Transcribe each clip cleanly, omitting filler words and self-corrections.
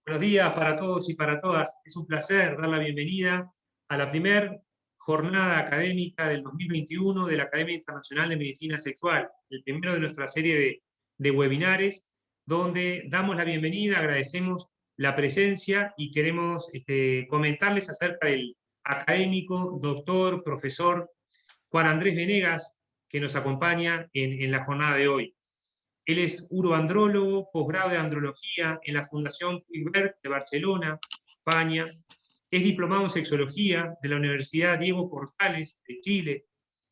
Buenos días para todos y para todas. Es un placer dar la bienvenida a la primera jornada académica del 2021 de la Academia Internacional de Medicina Sexual, el primero de nuestra serie de webinares, donde damos la bienvenida, agradecemos la presencia y queremos comentarles acerca del académico, doctor, profesor Juan Andrés Venegas, que nos acompaña en la jornada de hoy. Él es uroandrólogo, posgrado de andrología en la Fundación Puigvert de Barcelona, España. Es diplomado en sexología de la Universidad Diego Portales de Chile.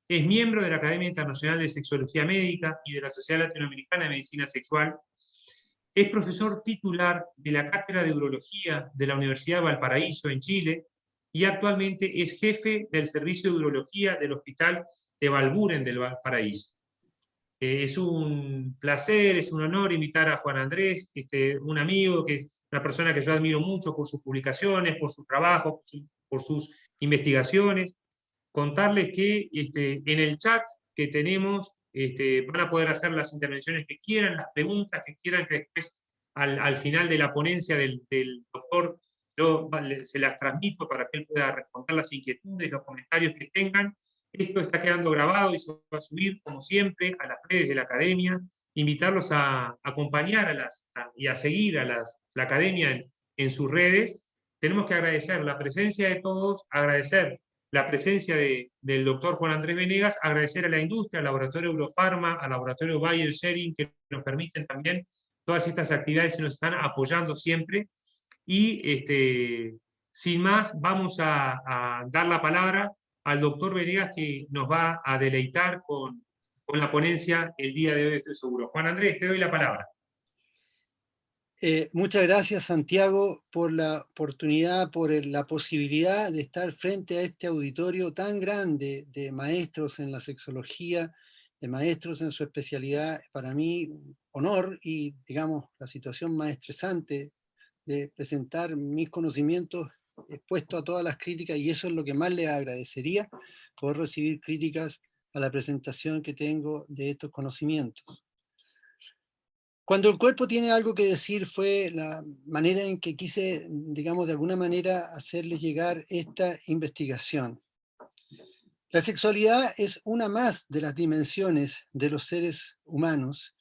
Es miembro de la Academia Internacional de Sexología Médica y de la Sociedad Latinoamericana de Medicina Sexual. Es profesor titular de la Cátedra de Urología de la Universidad de Valparaíso en Chile y actualmente es jefe del Servicio de Urología del Hospital de Valburen del Valparaíso. Es un placer, es un honor invitar a Juan Andrés, un amigo, una persona que yo admiro mucho por sus publicaciones, por su trabajo, por sus investigaciones. Contarles que en el chat que tenemos van a poder hacer las intervenciones que quieran, las preguntas que quieran, que después al final de la ponencia del doctor yo se las transmito para que él pueda responder las inquietudes, los comentarios que tengan. Esto está quedando grabado y se va a subir, como siempre, a las redes de la academia. Invitarlos a acompañar y a seguir a la academia en sus redes. Tenemos que agradecer la presencia de todos, agradecer la presencia del doctor Juan Andrés Venegas, agradecer a la industria, al laboratorio Eurofarma, al laboratorio Bayer Sharing, que nos permiten también todas estas actividades y nos están apoyando siempre. Y sin más, vamos a dar la palabra al doctor Venegas, que nos va a deleitar con la ponencia el día de hoy, estoy seguro. Juan Andrés, te doy la palabra. Muchas gracias, Santiago, por la oportunidad, por la posibilidad de estar frente a este auditorio tan grande de maestros en la sexología, de maestros en su especialidad. Para mí, un honor y, digamos, la situación más estresante de presentar mis conocimientos expuestos a todas las críticas, y eso es lo que más les agradecería, poder recibir críticas a la presentación que tengo de estos conocimientos. Cuando el cuerpo tiene algo que decir fue la manera en que quise, digamos, de alguna manera hacerles llegar esta investigación. La sexualidad es una más de las dimensiones de los seres humanos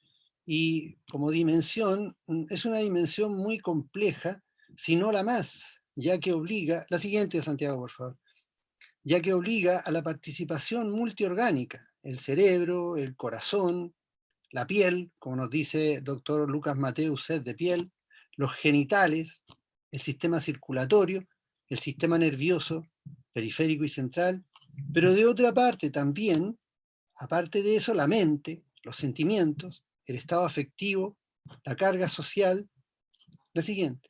y como dimensión es una dimensión muy compleja, si no la más, ya que obliga, la siguiente, Santiago, por favor, ya que obliga a la participación multiorgánica, el cerebro, el corazón, la piel, como nos dice el doctor Lucas Mateus, sed de piel, los genitales, el sistema circulatorio, el sistema nervioso, periférico y central, pero de otra parte también, aparte de eso, la mente, los sentimientos, el estado afectivo, la carga social, la siguiente.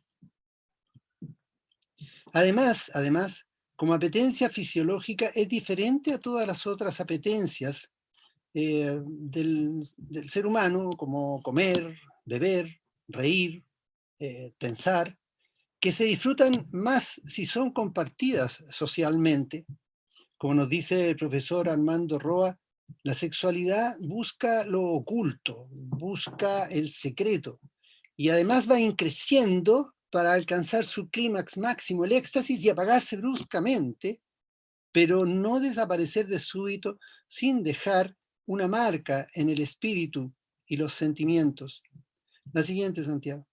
Además, como apetencia fisiológica es diferente a todas las otras apetencias del ser humano, como comer, beber, reír, pensar, que se disfrutan más si son compartidas socialmente. Como nos dice el profesor Armando Roa, la sexualidad busca lo oculto, busca el secreto, y además va increciendo para alcanzar su clímax máximo, el éxtasis, y apagarse bruscamente, pero no desaparecer de súbito sin dejar una marca en el espíritu y los sentimientos. La siguiente, Santiago.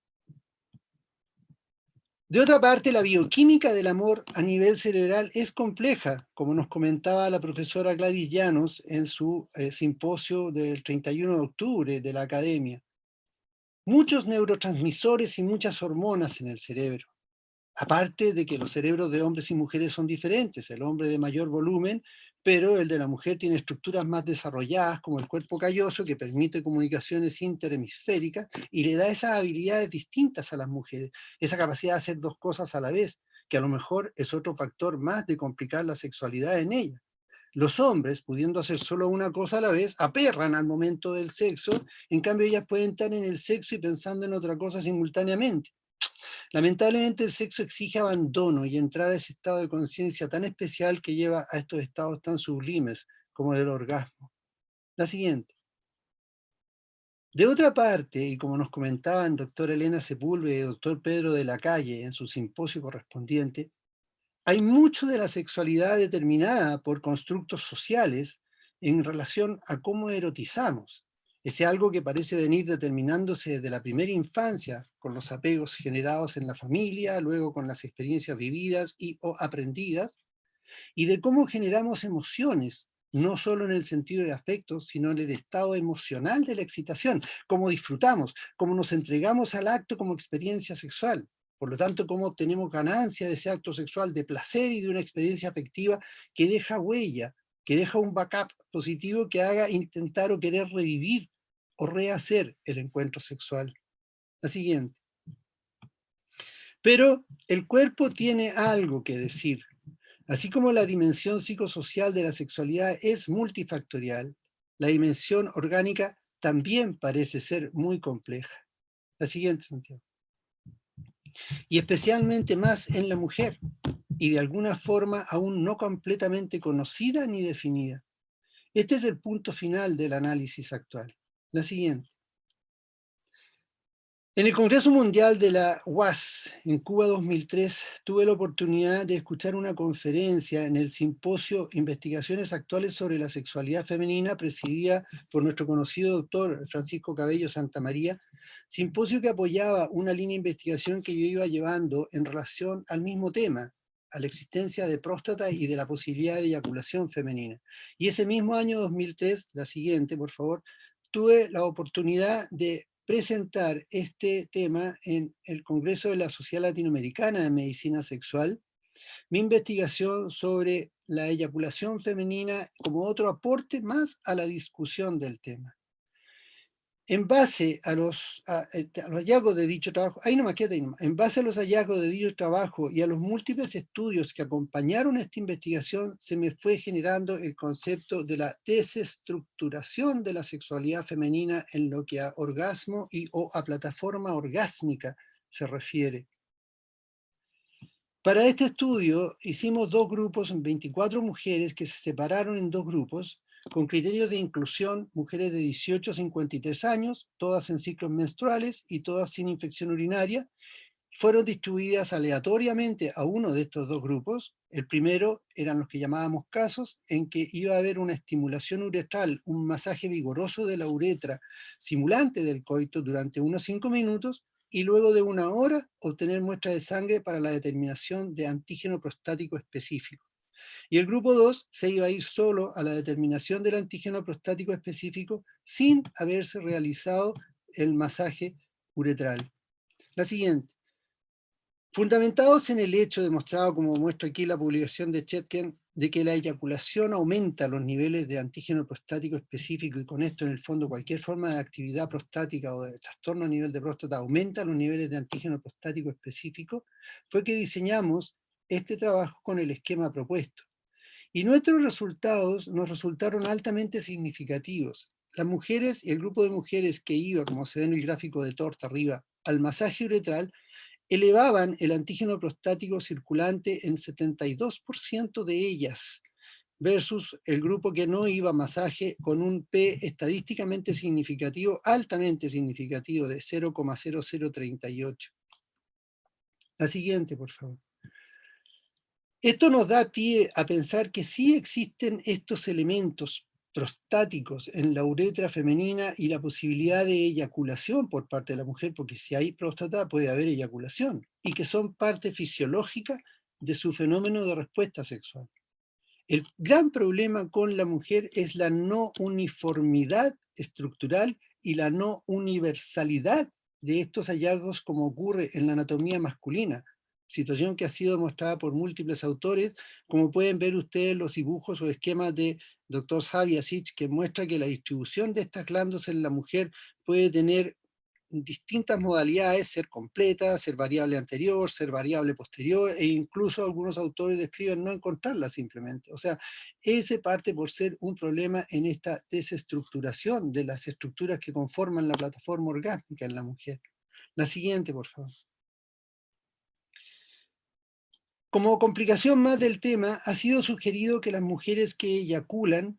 De otra parte, la bioquímica del amor a nivel cerebral es compleja, como nos comentaba la profesora Gladys Llanos en su simposio del 31 de octubre de la Academia. Muchos neurotransmisores y muchas hormonas en el cerebro. Aparte de que los cerebros de hombres y mujeres son diferentes, el hombre de mayor volumen, pero el de la mujer tiene estructuras más desarrolladas, como el cuerpo calloso, que permite comunicaciones interhemisféricas y le da esas habilidades distintas a las mujeres, esa capacidad de hacer dos cosas a la vez, que a lo mejor es otro factor más de complicar la sexualidad en ella. Los hombres, pudiendo hacer solo una cosa a la vez, aperran al momento del sexo, en cambio ellas pueden estar en el sexo y pensando en otra cosa simultáneamente. Lamentablemente el sexo exige abandono y entrar a ese estado de conciencia tan especial que lleva a estos estados tan sublimes como el del orgasmo. La siguiente. De otra parte, y como nos comentaban doctora Elena Sepúlveda y doctor Pedro de la Calle en su simposio correspondiente, hay mucho de la sexualidad determinada por constructos sociales en relación a cómo erotizamos. Ese algo que parece venir determinándose desde la primera infancia, con los apegos generados en la familia, luego con las experiencias vividas y o aprendidas, y de cómo generamos emociones, no solo en el sentido de afecto, sino en el estado emocional de la excitación, cómo disfrutamos, cómo nos entregamos al acto como experiencia sexual. Por lo tanto, cómo obtenemos ganancia de ese acto sexual, de placer y de una experiencia afectiva que deja huella, que deja un backup positivo que haga intentar o querer revivir o rehacer el encuentro sexual. La siguiente. Pero el cuerpo tiene algo que decir. Así como la dimensión psicosocial de la sexualidad es multifactorial, la dimensión orgánica también parece ser muy compleja. La siguiente, Santiago. Y especialmente más en la mujer, y de alguna forma aún no completamente conocida ni definida. Este es el punto final del análisis actual. La siguiente. En el Congreso Mundial de la UAS en Cuba 2003 tuve la oportunidad de escuchar una conferencia en el simposio Investigaciones Actuales sobre la Sexualidad Femenina, presidida por nuestro conocido doctor Francisco Cabello Santamaría, simposio que apoyaba una línea de investigación que yo iba llevando en relación al mismo tema, a la existencia de próstata y de la posibilidad de eyaculación femenina. Y ese mismo año 2003, la siguiente, por favor, tuve la oportunidad de presentar este tema en el Congreso de la Sociedad Latinoamericana de Medicina Sexual, mi investigación sobre la eyaculación femenina como otro aporte más a la discusión del tema. En base a los hallazgos de dicho trabajo, ahí nomás, quédate ahí nomás. En base a los hallazgos de dicho trabajo y a los múltiples estudios que acompañaron esta investigación, se me fue generando el concepto de la desestructuración de la sexualidad femenina en lo que a orgasmo y o a plataforma orgásmica se refiere. Para este estudio hicimos dos grupos, 24 mujeres que se separaron en dos grupos, con criterios de inclusión, mujeres de 18 a 53 años, todas en ciclos menstruales y todas sin infección urinaria, fueron distribuidas aleatoriamente a uno de estos dos grupos. El primero eran los que llamábamos casos, en que iba a haber una estimulación uretral, un masaje vigoroso de la uretra, simulante del coito durante unos 5 minutos, y luego de una hora obtener muestra de sangre para la determinación de antígeno prostático específico. Y el grupo 2 se iba a ir solo a la determinación del antígeno prostático específico sin haberse realizado el masaje uretral. La siguiente. Fundamentados en el hecho demostrado, como muestra aquí la publicación de Chetken, de que la eyaculación aumenta los niveles de antígeno prostático específico y con esto en el fondo cualquier forma de actividad prostática o de trastorno a nivel de próstata aumenta los niveles de antígeno prostático específico, fue que diseñamos este trabajo con el esquema propuesto. Y nuestros resultados nos resultaron altamente significativos. Las mujeres y el grupo de mujeres que iba, como se ve en el gráfico de torta arriba, al masaje uretral, elevaban el antígeno prostático circulante en 72% de ellas, versus el grupo que no iba a masaje con un P estadísticamente significativo, altamente significativo, de 0,0038. La siguiente, por favor. Esto nos da pie a pensar que sí existen estos elementos prostáticos en la uretra femenina y la posibilidad de eyaculación por parte de la mujer, porque si hay próstata puede haber eyaculación, y que son parte fisiológica de su fenómeno de respuesta sexual. El gran problema con la mujer es la no uniformidad estructural y la no universalidad de estos hallazgos, como ocurre en la anatomía masculina, situación que ha sido demostrada por múltiples autores, como pueden ver ustedes los dibujos o esquemas de Dr. Xavier Sitch, que muestra que la distribución de estas glándulas en la mujer puede tener distintas modalidades, ser completa, ser variable anterior, ser variable posterior, e incluso algunos autores describen no encontrarla simplemente. O sea, ese parte por ser un problema en esta desestructuración de las estructuras que conforman la plataforma orgásmica en la mujer. La siguiente, por favor. Como complicación más del tema, ha sido sugerido que las mujeres que eyaculan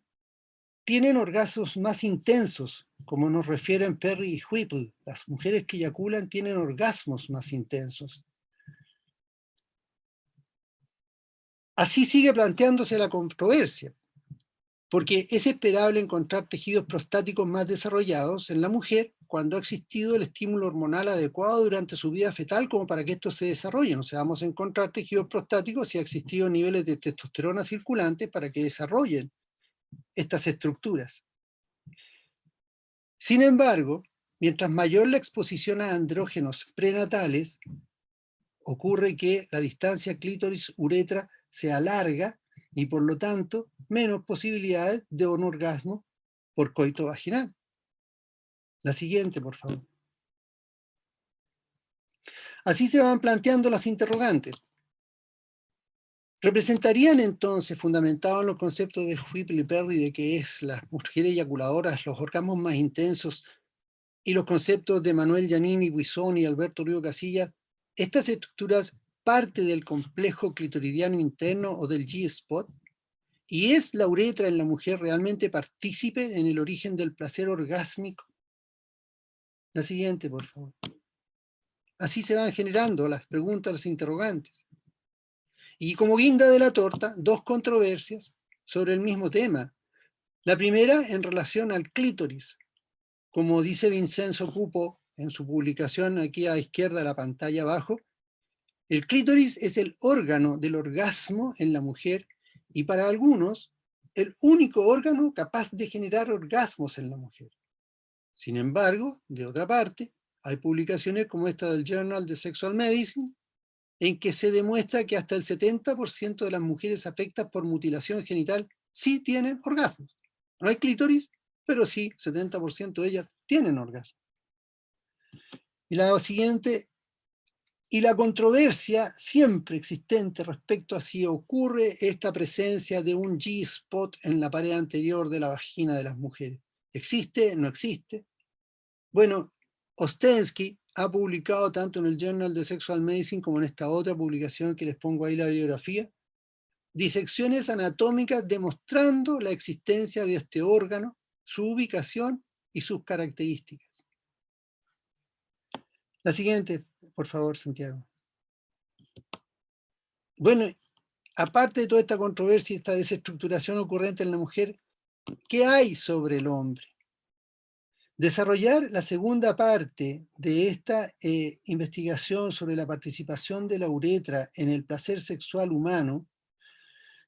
tienen orgasmos más intensos, como nos refieren Perry y Whipple. Las mujeres que eyaculan tienen orgasmos más intensos. Así sigue planteándose la controversia, porque es esperable encontrar tejidos prostáticos más desarrollados en la mujer cuando ha existido el estímulo hormonal adecuado durante su vida fetal como para que estos se desarrollen. O sea, vamos a encontrar tejidos prostáticos si ha existido niveles de testosterona circulantes para que desarrollen estas estructuras. Sin embargo, mientras mayor la exposición a andrógenos prenatales, ocurre que la distancia clítoris-uretra se alarga y por lo tanto menos posibilidades de un orgasmo por coito vaginal. La siguiente, por favor. Así se van planteando las interrogantes. ¿Representarían entonces, fundamentados en los conceptos de Whipple y Perry de que es las mujeres eyaculadoras los orgasmos más intensos y los conceptos de Manuel Giannini, Buisson y Alberto Río Casillas, estas estructuras parte del complejo clitoridiano interno o del G-spot? ¿Y es la uretra en la mujer realmente partícipe en el origen del placer orgásmico? La siguiente, por favor. Así se van generando las preguntas, las interrogantes. Y como guinda de la torta, dos controversias sobre el mismo tema. La primera en relación al clítoris. Como dice Vincenzo Pupo en su publicación aquí a la izquierda de la pantalla abajo, el clítoris es el órgano del orgasmo en la mujer y para algunos el único órgano capaz de generar orgasmos en la mujer. Sin embargo, de otra parte, hay publicaciones como esta del Journal de Sexual Medicine en que se demuestra que hasta el 70% de las mujeres afectadas por mutilación genital sí tienen orgasmos. No hay clítoris, pero sí 70% de ellas tienen orgasmo. Y la siguiente, y la controversia siempre existente respecto a si ocurre esta presencia de un G-spot en la pared anterior de la vagina de las mujeres. ¿Existe? ¿No existe? Bueno, Ostensky ha publicado tanto en el Journal de Sexual Medicine como en esta otra publicación que les pongo ahí la bibliografía, disecciones anatómicas demostrando la existencia de este órgano, su ubicación y sus características. La siguiente, por favor, Santiago. Bueno, aparte de toda esta controversia y esta desestructuración ocurrente en la mujer, ¿qué hay sobre el hombre? Desarrollar la segunda parte de esta investigación sobre la participación de la uretra en el placer sexual humano,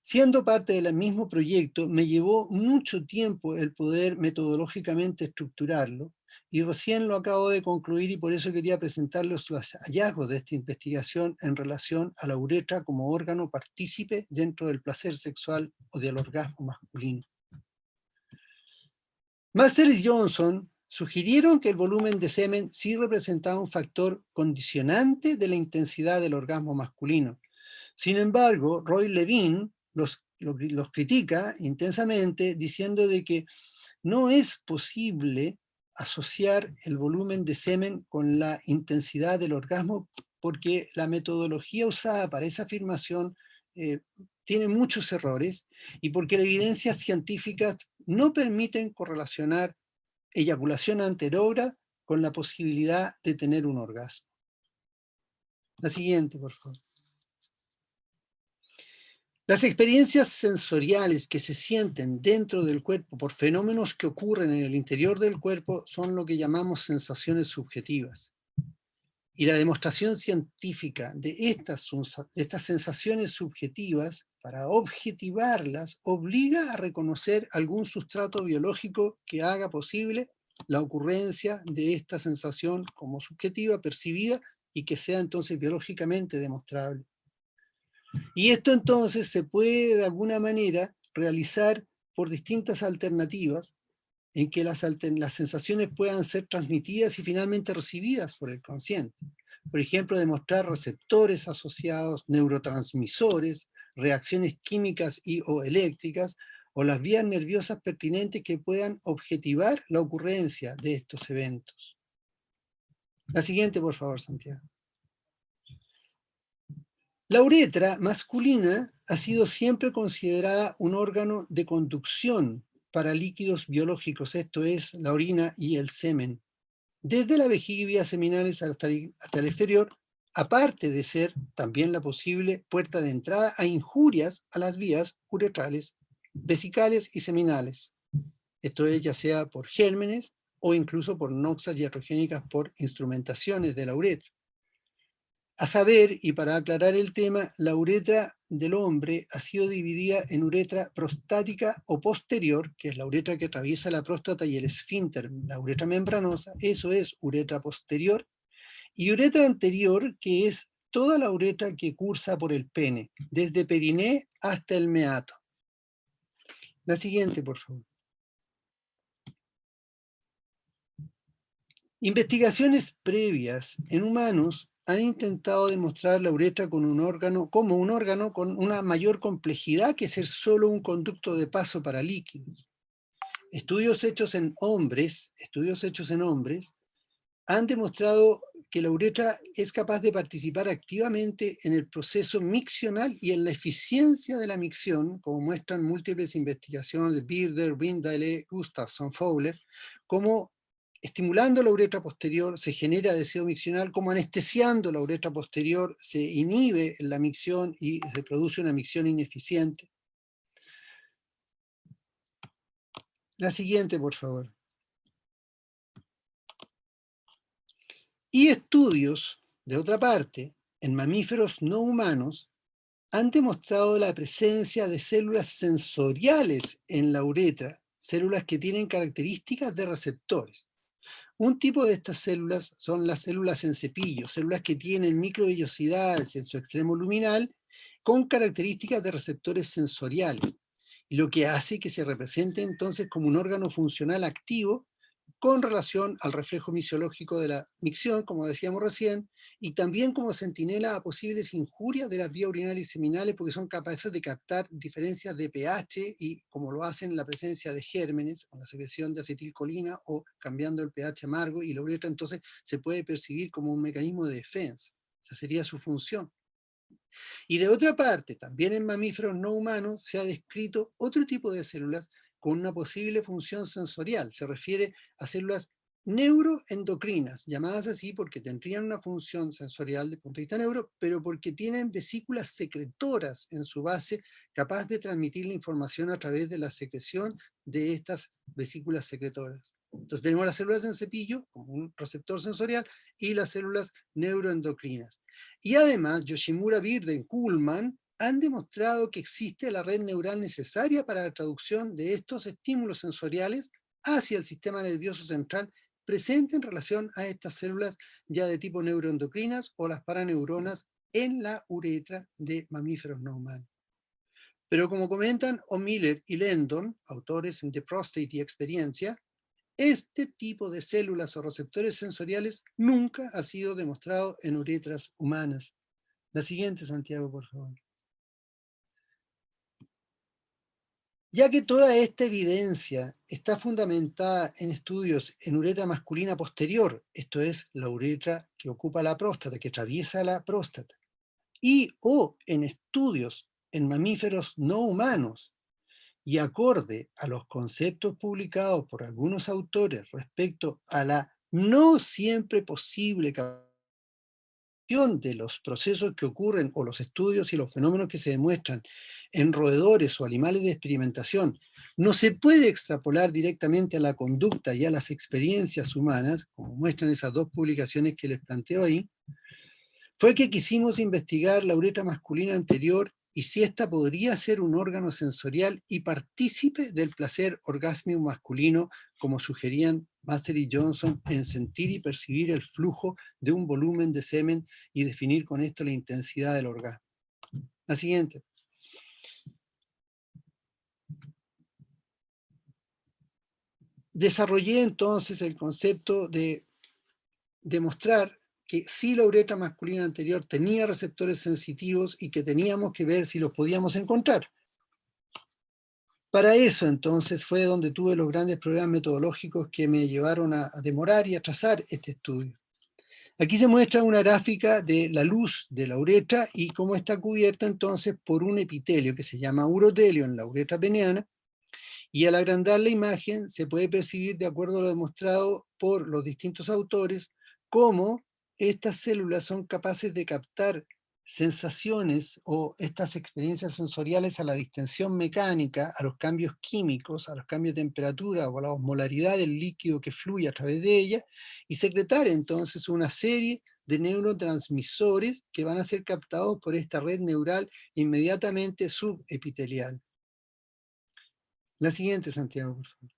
siendo parte del mismo proyecto, me llevó mucho tiempo el poder metodológicamente estructurarlo, y recién lo acabo de concluir y por eso quería presentarles los hallazgos de esta investigación en relación a la uretra como órgano partícipe dentro del placer sexual o del orgasmo masculino. Master y Johnson sugirieron que el volumen de semen sí representaba un factor condicionante de la intensidad del orgasmo masculino. Sin embargo, Roy Levine los critica intensamente diciendo de que no es posible asociar el volumen de semen con la intensidad del orgasmo porque la metodología usada para esa afirmación tiene muchos errores y porque las evidencias científicas no permiten correlacionar eyaculación anterógrada con la posibilidad de tener un orgasmo. La siguiente, por favor. Las experiencias sensoriales que se sienten dentro del cuerpo por fenómenos que ocurren en el interior del cuerpo son lo que llamamos sensaciones subjetivas. Y la demostración científica de estas sensaciones subjetivas, para objetivarlas, obliga a reconocer algún sustrato biológico que haga posible la ocurrencia de esta sensación como subjetiva, percibida, y que sea entonces biológicamente demostrable. Y esto entonces se puede de alguna manera realizar por distintas alternativas en que las sensaciones puedan ser transmitidas y finalmente recibidas por el consciente. Por ejemplo, demostrar receptores asociados, neurotransmisores, reacciones químicas y o eléctricas, o las vías nerviosas pertinentes que puedan objetivar la ocurrencia de estos eventos. La siguiente, por favor, Santiago. La uretra masculina ha sido siempre considerada un órgano de conducción para líquidos biológicos, esto es, la orina y el semen, desde la vejiga y vías seminales hasta el exterior, aparte de ser también la posible puerta de entrada a injurias a las vías uretrales, vesicales y seminales. Esto es ya sea por gérmenes o incluso por noxas iatrogénicas por instrumentaciones de la uretra. A saber, y para aclarar el tema, la uretra del hombre ha sido dividida en uretra prostática o posterior, que es la uretra que atraviesa la próstata y el esfínter, la uretra membranosa, eso es uretra posterior, y uretra anterior, que es toda la uretra que cursa por el pene, desde periné hasta el meato. La siguiente, por favor. Investigaciones previas en humanos han intentado demostrar la uretra como un órgano con una mayor complejidad que ser solo un conducto de paso para líquidos. Estudios hechos en hombres han demostrado que la uretra es capaz de participar activamente en el proceso miccional y en la eficiencia de la micción, como muestran múltiples investigaciones de Bearder, Windale, Gustafson, Fowler, como estimulando la uretra posterior se genera deseo miccional, como anestesiando la uretra posterior se inhibe la micción y se produce una micción ineficiente. La siguiente, por favor. Y estudios, de otra parte, en mamíferos no humanos, han demostrado la presencia de células sensoriales en la uretra, células que tienen características de receptores. Un tipo de estas células son las células en cepillo, células que tienen microvellosidades en su extremo luminal con características de receptores sensoriales, y lo que hace que se represente entonces como un órgano funcional activo con relación al reflejo misiológico de la micción, como decíamos recién, y también como centinela a posibles injurias de las vías urinarias y seminales, porque son capaces de captar diferencias de pH, y como lo hacen en la presencia de gérmenes, con la secreción de acetilcolina o cambiando el pH amargo, y la uretra entonces se puede percibir como un mecanismo de defensa. Esa sería su función. Y de otra parte, también en mamíferos no humanos se ha descrito otro tipo de células con una posible función sensorial. Se refiere a células neuroendocrinas, llamadas así porque tendrían una función sensorial desde el punto de vista neuro, pero porque tienen vesículas secretoras en su base capaz de transmitir la información a través de la secreción de estas vesículas secretoras. Entonces tenemos las células en cepillo como un receptor sensorial y las células neuroendocrinas. Y además, Yoshimura, Birden, Kuhlmann han demostrado que existe la red neural necesaria para la traducción de estos estímulos sensoriales hacia el sistema nervioso central presente en relación a estas células ya de tipo neuroendocrinas o las paraneuronas en la uretra de mamíferos no humanos. Pero como comentan O'Miller y Lendon, autores en The Prostate y Experiencia, este tipo de células o receptores sensoriales nunca ha sido demostrado en uretras humanas. La siguiente, Santiago, por favor. Ya que toda esta evidencia está fundamentada en estudios en uretra masculina posterior, esto es, la uretra que ocupa la próstata, que atraviesa la próstata, y o en estudios en mamíferos no humanos, y acorde a los conceptos publicados por algunos autores respecto a la no siempre posible de los procesos que ocurren o los estudios y los fenómenos que se demuestran en roedores o animales de experimentación, no se puede extrapolar directamente a la conducta y a las experiencias humanas, como muestran esas dos publicaciones que les planteo ahí, fue que quisimos investigar la uretra masculina anterior y si ésta podría ser un órgano sensorial y partícipe del placer orgásmico masculino, como sugerían Master y Johnson, en sentir y percibir el flujo de un volumen de semen y definir con esto la intensidad del orgasmo. La siguiente. Desarrollé entonces el concepto de demostrar que sí la uretra masculina anterior tenía receptores sensitivos y que teníamos que ver si los podíamos encontrar. Para eso entonces fue donde tuve los grandes problemas metodológicos que me llevaron a demorar y a trazar este estudio. Aquí se muestra una gráfica de la luz de la uretra y cómo está cubierta entonces por un epitelio que se llama urotelio en la uretra peneana, Y al agrandar la imagen se puede percibir, de acuerdo a lo demostrado por los distintos autores, cómo estas células son capaces de captar sensaciones o estas experiencias sensoriales a la distensión mecánica, a los cambios químicos, a los cambios de temperatura o a la osmolaridad del líquido que fluye a través de ella, y secretar entonces una serie de neurotransmisores que van a ser captados por esta red neural inmediatamente subepitelial. La siguiente, Santiago, por favor.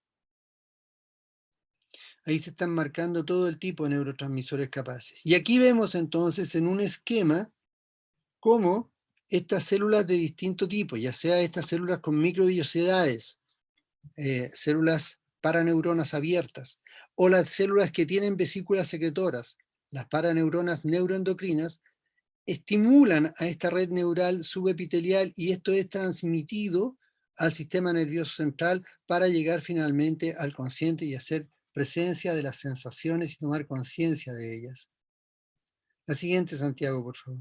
Ahí se están marcando todo el tipo de neurotransmisores capaces. Y aquí vemos entonces en un esquema cómo estas células de distinto tipo, ya sea estas células con microvellosidades, células paraneuronas abiertas, o las células que tienen vesículas secretoras, las paraneuronas neuroendocrinas, estimulan a esta red neural subepitelial y esto es transmitido al sistema nervioso central para llegar finalmente al consciente y hacer presencia de las sensaciones y tomar conciencia de ellas. La siguiente, Santiago, por favor.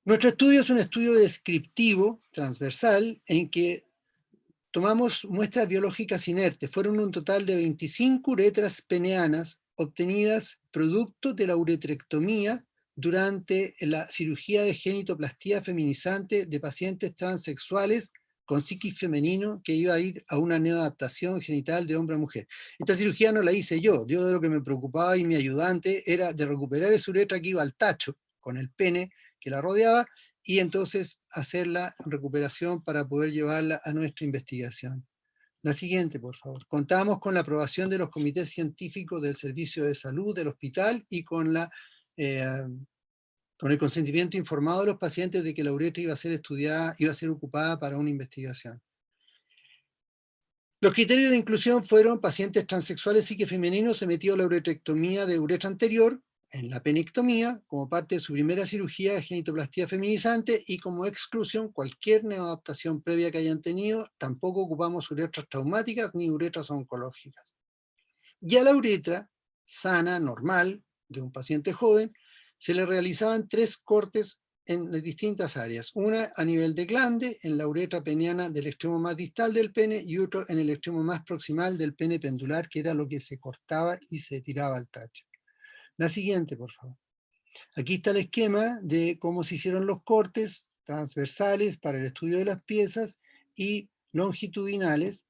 Nuestro estudio es un estudio descriptivo, transversal, en que tomamos muestras biológicas inertes. Fueron un total de 25 uretras peneanas obtenidas producto de la uretrectomía durante la cirugía de genitoplastía feminizante de pacientes transexuales con psiquis femenino que iba a ir a una neoadaptación genital de hombre a mujer. Esta cirugía no la hice yo de lo que me preocupaba y mi ayudante era de recuperar esa uretra que iba al tacho con el pene que la rodeaba y entonces hacer la recuperación para poder llevarla a nuestra investigación. La siguiente, por favor. Contamos con la aprobación de los comités científicos del Servicio de Salud del hospital y con el consentimiento informado de los pacientes de que la uretra iba a ser estudiada, iba a ser ocupada para una investigación. Los criterios de inclusión fueron pacientes transexuales psiquefemeninos sometidos a la uretrectomía de uretra anterior, en la penectomía, como parte de su primera cirugía de genitoplastía feminizante, y como exclusión cualquier neoadaptación previa que hayan tenido. Tampoco ocupamos uretras traumáticas ni uretras oncológicas. Y a la uretra sana, normal, de un paciente joven, se le realizaban 3 cortes en distintas áreas. Una a nivel de glande, en la uretra peniana del extremo más distal del pene, y otro en el extremo más proximal del pene pendular, que era lo que se cortaba y se tiraba al tacho. La siguiente, por favor. Aquí está el esquema de cómo se hicieron los cortes transversales para el estudio de las piezas y longitudinales,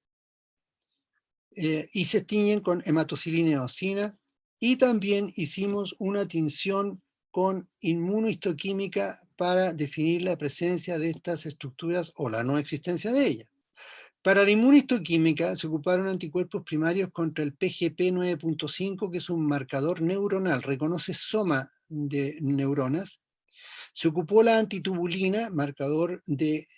y se tiñen con hematocilina y eosina, y también hicimos una tinción con inmunohistoquímica para definir la presencia de estas estructuras o la no existencia de ellas. Para la inmunohistoquímica se ocuparon anticuerpos primarios contra el PGP 9.5, que es un marcador neuronal, reconoce soma de neuronas. Se ocupó la antitubulina, marcador de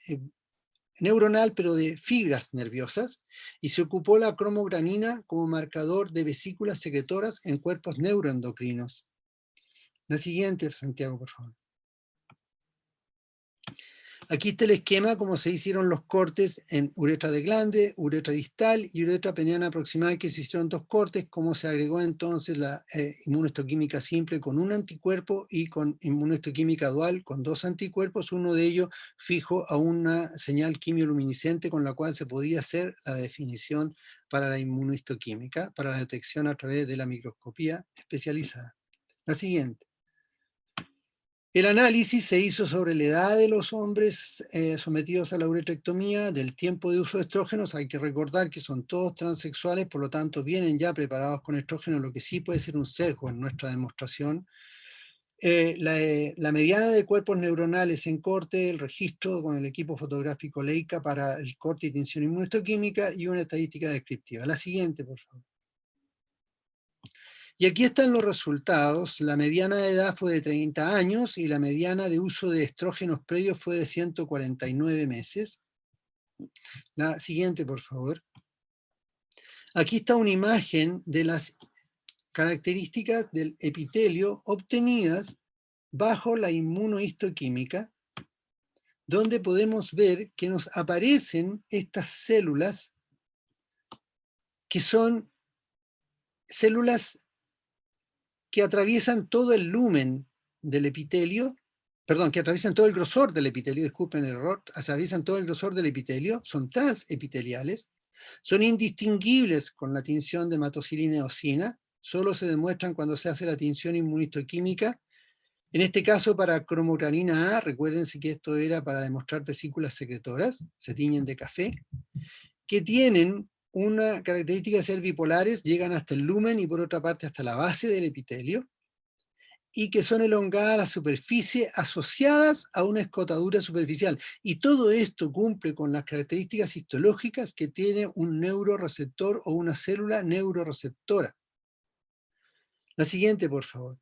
neuronal, pero de fibras nerviosas, y se ocupó la cromogranina como marcador de vesículas secretoras en cuerpos neuroendocrinos. La siguiente, Santiago, por favor. Aquí está el esquema, como se hicieron los cortes en uretra de glande, uretra distal y uretra peniana proximal, que se hicieron 2 cortes, como se agregó entonces la inmunohistoquímica simple con un anticuerpo y con inmunohistoquímica dual con 2 anticuerpos, uno de ellos fijo a una señal quimioluminiscente con la cual se podía hacer la definición para la inmunohistoquímica, para la detección a través de la microscopía especializada. La siguiente. El análisis se hizo sobre la edad de los hombres sometidos a la uretrectomía, del tiempo de uso de estrógenos. Hay que recordar que son todos transexuales, por lo tanto vienen ya preparados con estrógenos, lo que sí puede ser un sesgo en nuestra demostración. La mediana de cuerpos neuronales en corte, el registro con el equipo fotográfico Leica para el corte y tinción inmunohistoquímica y una estadística descriptiva. La siguiente, por favor. Y aquí están los resultados. La mediana de edad fue de 30 años y la mediana de uso de estrógenos previos fue de 149 meses. La siguiente, por favor. Aquí está una imagen de las características del epitelio obtenidas bajo la inmunohistoquímica, donde podemos ver que nos aparecen estas células que son células que atraviesan todo el lumen del epitelio, perdón, que atraviesan todo el grosor del epitelio, disculpen el error, atraviesan todo el grosor del epitelio, son transepiteliales, son indistinguibles con la tinción de hematocilina y eosina, solo se demuestran cuando se hace la tinción inmunistoquímica. En este caso, para cromogranina A, recuérdense que esto era para demostrar vesículas secretoras, se tiñen de café, que tienen una característica de ser bipolares, llegan hasta el lumen y por otra parte hasta la base del epitelio, y que son elongadas a la superficie asociadas a una escotadura superficial. Y todo esto cumple con las características histológicas que tiene un neuroreceptor o una célula neuroreceptora. La siguiente, por favor.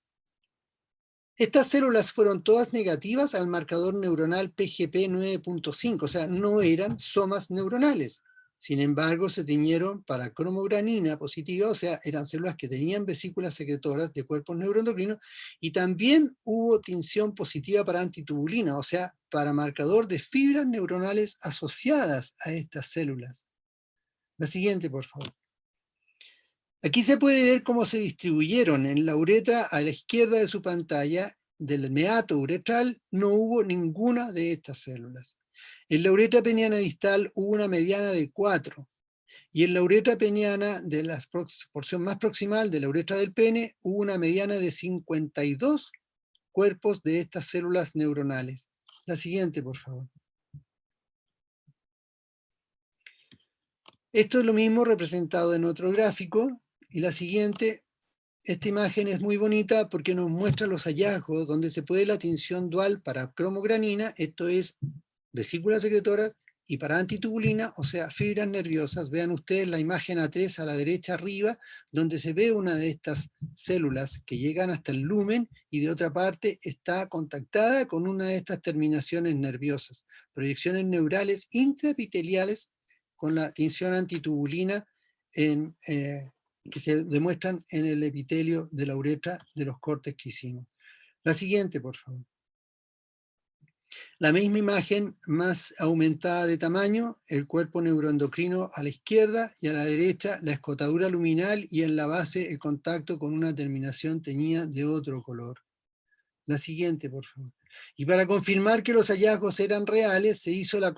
Estas células fueron todas negativas al marcador neuronal PGP 9.5, o sea, no eran somas neuronales. Sin embargo, se tiñeron para cromogranina positiva, o sea, eran células que tenían vesículas secretoras de cuerpos neuroendocrinos, y también hubo tinción positiva para antitubulina, o sea, para marcador de fibras neuronales asociadas a estas células. La siguiente, por favor. Aquí se puede ver cómo se distribuyeron en la uretra a la izquierda de su pantalla. Del meato uretral no hubo ninguna de estas células. En la uretra peniana distal hubo una mediana de 4, y en la uretra peniana de la porción más proximal de la uretra del pene hubo una mediana de 52 cuerpos de estas células neuronales. La siguiente, por favor. Esto es lo mismo representado en otro gráfico, y la siguiente. Esta imagen es muy bonita porque nos muestra los hallazgos donde se puede la tinción dual para cromogranina, esto es vesículas secretoras, y para antitubulina, o sea, fibras nerviosas. Vean ustedes la imagen A3 a la derecha arriba, donde se ve una de estas células que llegan hasta el lumen y de otra parte está contactada con una de estas terminaciones nerviosas. Proyecciones neurales intraepiteliales con la tinción antitubulina que se demuestran en el epitelio de la uretra de los cortes que hicimos. La siguiente, por favor. La misma imagen más aumentada de tamaño, el cuerpo neuroendocrino a la izquierda y a la derecha la escotadura luminal y en la base el contacto con una terminación teñida de otro color. La siguiente, por favor. Y para confirmar que los hallazgos eran reales, se hizo la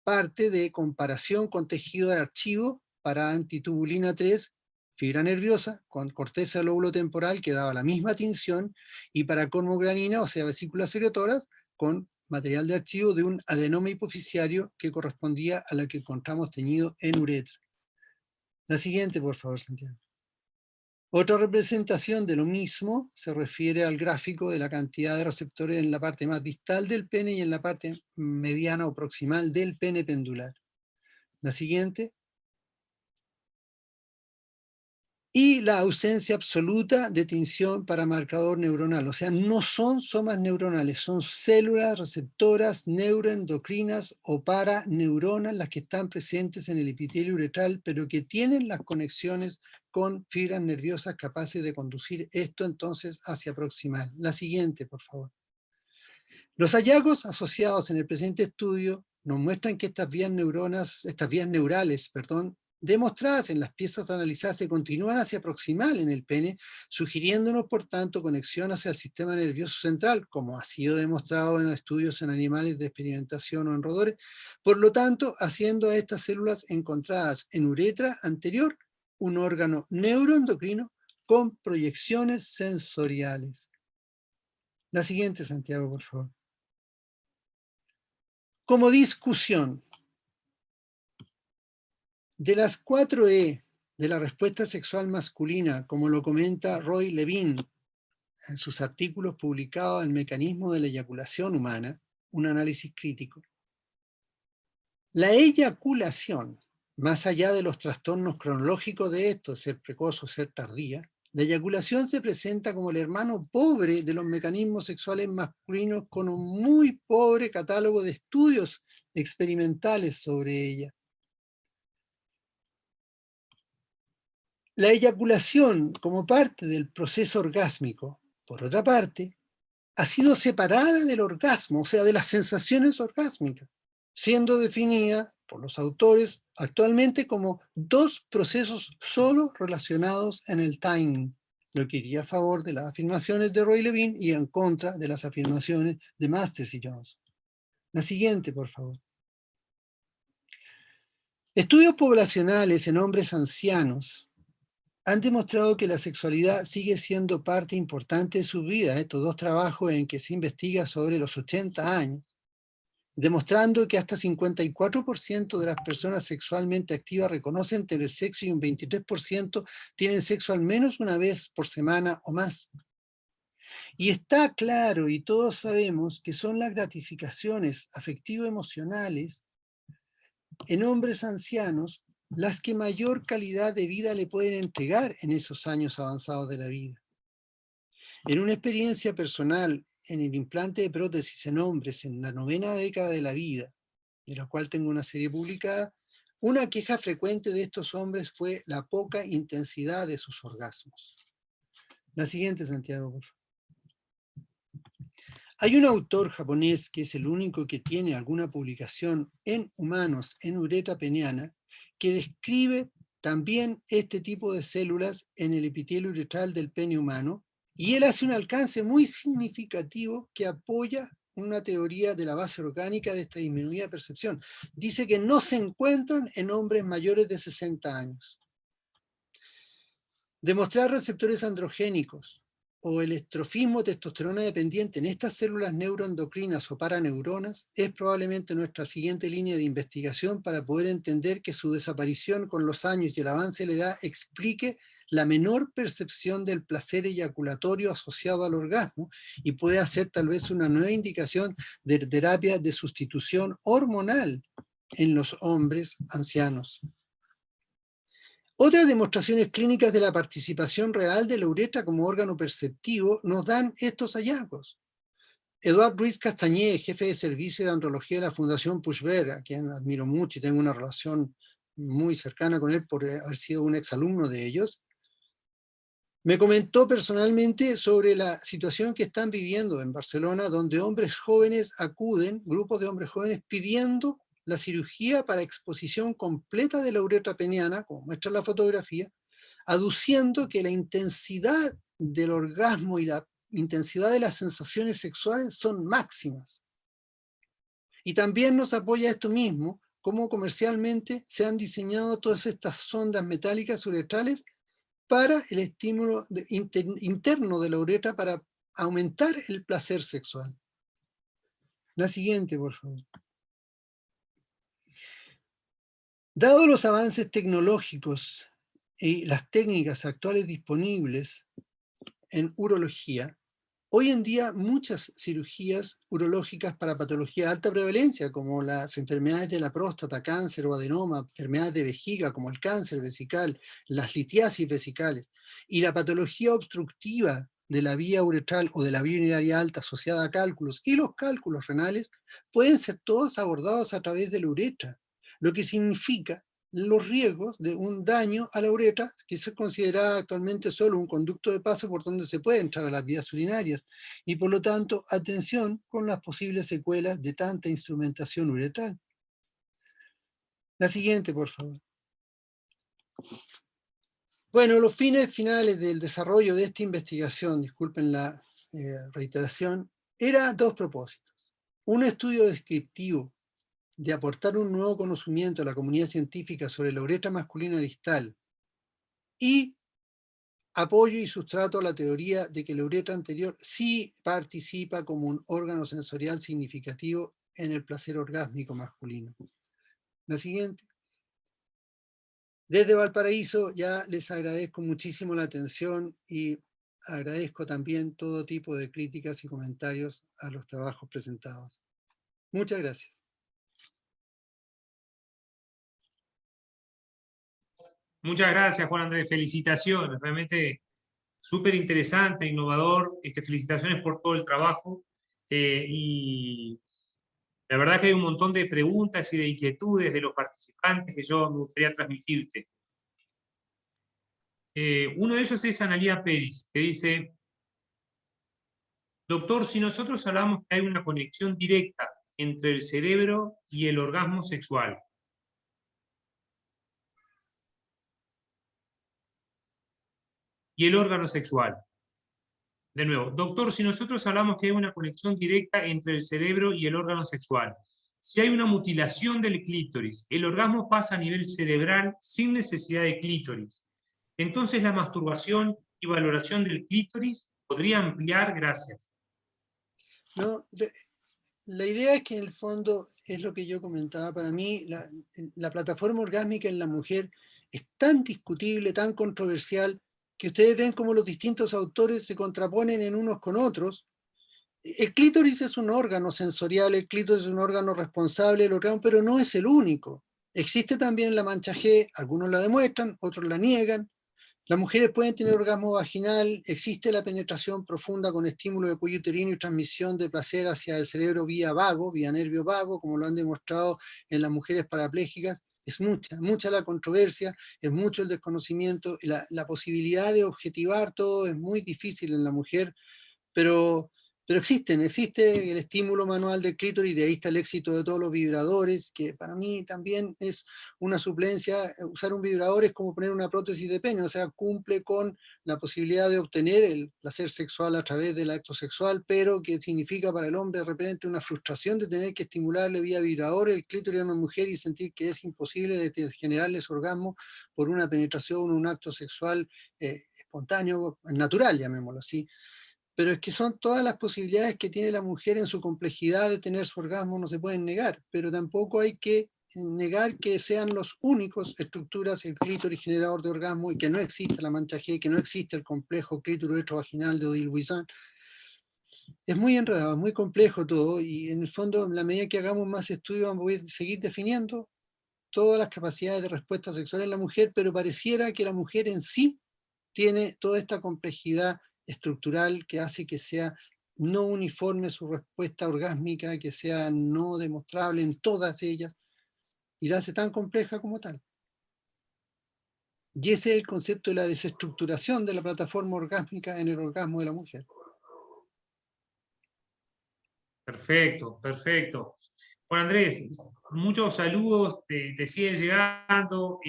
parte de comparación con tejido de archivo para antitubulina 3, fibra nerviosa, con corteza lóbulo temporal que daba la misma tinción, y para cromogranina, o sea, vesículas secretoras, con material de archivo de un adenoma hipoficiario que correspondía a la que encontramos teñido en uretra. La siguiente, por favor, Santiago. Otra representación de lo mismo se refiere al gráfico de la cantidad de receptores en la parte más distal del pene y en la parte mediana o proximal del pene pendular. La siguiente. Y la ausencia absoluta de tinción para marcador neuronal. O sea, no son somas neuronales, son células receptoras neuroendocrinas o paraneuronas las que están presentes en el epitelio uretral, pero que tienen las conexiones con fibras nerviosas capaces de conducir esto entonces hacia proximal. La siguiente, por favor. Los hallazgos asociados en el presente estudio nos muestran que estas vías neurales, demostradas en las piezas analizadas se continúan hacia proximal en el pene, sugiriéndonos por tanto conexión hacia el sistema nervioso central, como ha sido demostrado en estudios en animales de experimentación o en roedores, por lo tanto haciendo a estas células encontradas en uretra anterior un órgano neuroendocrino con proyecciones sensoriales. La siguiente, Santiago, por favor. Como discusión, de las 4E de la respuesta sexual masculina, como lo comenta Roy Levine en sus artículos publicados en Mecanismo de la Eyaculación Humana, un análisis crítico, la eyaculación, más allá de los trastornos cronológicos de esto, ser precoz o ser tardía, la eyaculación se presenta como el hermano pobre de los mecanismos sexuales masculinos con un muy pobre catálogo de estudios experimentales sobre ella. La eyaculación como parte del proceso orgásmico, por otra parte, ha sido separada del orgasmo, o sea, de las sensaciones orgásmicas, siendo definida por los autores actualmente como dos procesos solo relacionados en el timing. lo que iría a favor de las afirmaciones de Roy Levine y en contra de las afirmaciones de Masters y Johnson. La siguiente, por favor. Estudios poblacionales en hombres ancianos han demostrado que la sexualidad sigue siendo parte importante de su vida. Estos dos trabajos en que se investiga sobre los 80 años, demostrando que hasta 54% de las personas sexualmente activas reconocen tener sexo y un 23% tienen sexo al menos una vez por semana o más. Y está claro, y todos sabemos, que son las gratificaciones afectivo-emocionales en hombres ancianos las que mayor calidad de vida le pueden entregar en esos años avanzados de la vida. En una experiencia personal en el implante de prótesis en hombres en la 9ª década de la vida, de la cual tengo una serie publicada, una queja frecuente de estos hombres fue la poca intensidad de sus orgasmos. La siguiente, Santiago, por favor. Hay un autor japonés que es el único que tiene alguna publicación en humanos en uretra peniana que describe también este tipo de células en el epitelio uretral del pene humano, y él hace un alcance muy significativo que apoya una teoría de la base orgánica de esta disminuida percepción. Dice que no se encuentran en hombres mayores de 60 años. Demostrar receptores androgénicos o el estrofismo testosterona dependiente en estas células neuroendocrinas o paraneuronas es probablemente nuestra siguiente línea de investigación para poder entender que su desaparición con los años y el avance de la edad explique la menor percepción del placer eyaculatorio asociado al orgasmo y puede ser tal vez una nueva indicación de terapia de sustitución hormonal en los hombres ancianos. Otras demostraciones clínicas de la participación real de la uretra como órgano perceptivo nos dan estos hallazgos. Eduard Ruiz Castañé, jefe de servicio de andrología de la Fundación Puigvert, a quien admiro mucho y tengo una relación muy cercana con él por haber sido un exalumno de ellos, me comentó personalmente sobre la situación que están viviendo en Barcelona, donde hombres jóvenes acuden, grupos de hombres jóvenes, pidiendo la cirugía para exposición completa de la uretra peniana, como muestra la fotografía, aduciendo que la intensidad del orgasmo y la intensidad de las sensaciones sexuales son máximas. Y también nos apoya esto mismo, cómo comercialmente se han diseñado todas estas sondas metálicas uretrales para el estímulo interno de la uretra para aumentar el placer sexual. La siguiente, por favor. Dado los avances tecnológicos y las técnicas actuales disponibles en urología, hoy en día muchas cirugías urológicas para patología de alta prevalencia, como las enfermedades de la próstata, cáncer o adenoma, enfermedades de vejiga como el cáncer vesical, las litiasis vesicales, y la patología obstructiva de la vía uretral o de la vía urinaria alta asociada a cálculos y los cálculos renales, pueden ser todos abordados a través de la uretra, lo que significa los riesgos de un daño a la uretra, que es considerada actualmente solo un conducto de paso por donde se puede entrar a las vías urinarias, y por lo tanto, atención con las posibles secuelas de tanta instrumentación uretral. La siguiente, por favor. Bueno, los fines finales del desarrollo de esta investigación, disculpen la reiteración, eran dos propósitos. Un estudio descriptivo de aportar un nuevo conocimiento a la comunidad científica sobre la uretra masculina distal y apoyo y sustrato a la teoría de que la uretra anterior sí participa como un órgano sensorial significativo en el placer orgásmico masculino. La siguiente. Desde Valparaíso ya les agradezco muchísimo la atención y agradezco también todo tipo de críticas y comentarios a los trabajos presentados. Muchas gracias. Muchas gracias, Juan Andrés. Felicitaciones. Realmente súper interesante, innovador. Felicitaciones por todo el trabajo. Y la verdad que hay un montón de preguntas y de inquietudes de los participantes que yo me gustaría transmitirte. Uno de ellos es Analía Pérez, que dice: doctor, si nosotros hablamos que hay una conexión directa entre el cerebro y el orgasmo sexual, y el órgano sexual. De nuevo, doctor, si nosotros hablamos que hay una conexión directa entre el cerebro y el órgano sexual, si hay una mutilación del clítoris, el orgasmo pasa a nivel cerebral sin necesidad de clítoris. Entonces la masturbación y valoración del clítoris podría ampliar, gracias. No, la idea es que en el fondo es lo que yo comentaba. Para mí, la plataforma orgásmica en la mujer es tan discutible, tan controversial, que ustedes ven cómo los distintos autores se contraponen en unos con otros. El clítoris es un órgano sensorial, el clítoris es un órgano responsable del orgasmo, pero no es el único. Existe también la mancha G, algunos la demuestran, otros la niegan. Las mujeres pueden tener orgasmo vaginal, existe la penetración profunda con estímulo de cuello uterino y transmisión de placer hacia el cerebro vía vago, vía nervio vago, como lo han demostrado en las mujeres parapléjicas. Es mucha la controversia, es mucho el desconocimiento, y la posibilidad de objetivar todo es muy difícil en la mujer, pero, pero existe el estímulo manual del clítoris, de ahí está el éxito de todos los vibradores, que para mí también es una suplencia. Usar un vibrador es como poner una prótesis de pene, o sea, cumple con la posibilidad de obtener el placer sexual a través del acto sexual, pero que significa para el hombre de repente una frustración de tener que estimularle vía vibrador el clítoris a una mujer y sentir que es imposible de generarle ese orgasmo por una penetración, un acto sexual espontáneo, natural, llamémoslo así. Pero es que son todas las posibilidades que tiene la mujer en su complejidad de tener su orgasmo, no se pueden negar, pero tampoco hay que negar que sean los únicos estructuras el clítoris generador de orgasmo y que no existe la mancha G, que no existe el complejo clítoris retrovaginal de Odile-Huizan. Es muy enredado, es muy complejo todo, y en el fondo, en la medida que hagamos más estudios, vamos a poder seguir definiendo todas las capacidades de respuesta sexual en la mujer, pero pareciera que la mujer en sí tiene toda esta complejidad estructural que hace que sea no uniforme su respuesta orgásmica, que sea no demostrable en todas ellas, y la hace tan compleja como tal. Y ese es el concepto de la desestructuración de la plataforma orgásmica en el orgasmo de la mujer. Perfecto, perfecto. Bueno, Andrés, muchos saludos, te siguen llegando.